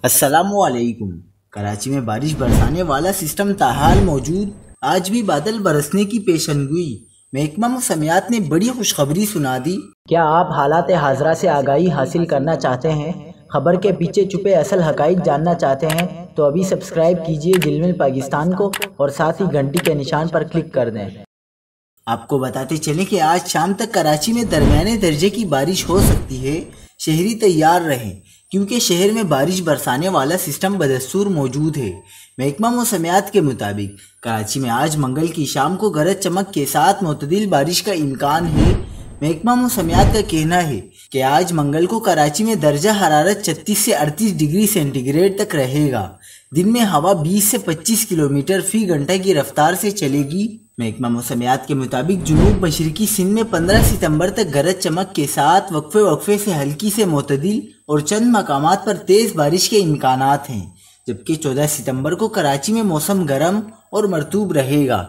السلام علیکم۔ کراچی میں بارش برسانے والا سسٹم تاحال موجود، آج بھی بادل برسنے کی پیشنگوئی۔ محکمہ موسمیات نے بڑی خوشخبری سنا دی۔ کیا آپ حالات حاضرہ سے آگاہی حاصل کرنا چاہتے ہیں؟ خبر کے پیچھے چھپے اصل حقائق جاننا چاہتے ہیں تو ابھی سبسکرائب کیجئے جلمل پاکستان کو اور ساتھ ہی گھنٹی کے نشان پر کلک کر دیں۔ آپ کو بتاتے چلیں کہ آج شام تک کراچی میں درمیانے درجے کی بارش ہو سکتی ہے۔ شہری تیار رہیں کیونکہ شہر میں بارش برسانے والا سسٹم بدستور موجود ہے۔ محکمہ موسمیات کے مطابق کراچی میں آج منگل کی شام کو گرج چمک کے ساتھ معتدل بارش کا امکان ہے۔ محکمہ موسمیات کا کہنا ہے کہ آج منگل کو کراچی میں درجہ حرارت 36 سے 38 ڈگری سینٹی گریڈ تک رہے گا۔ دن میں ہوا 20 سے 25 کلومیٹر فی گھنٹہ کی رفتار سے چلے گی۔ محکمہ موسمیات کے مطابق جنوب مشرقی سندھ میں 15 ستمبر تک گرج چمک کے ساتھ وقفے سے ہلکی سے معتدل اور چند مقامات پر تیز بارش کے امکانات ہیں، جبکہ 14 ستمبر کو کراچی میں موسم گرم اور مرطوب رہے گا۔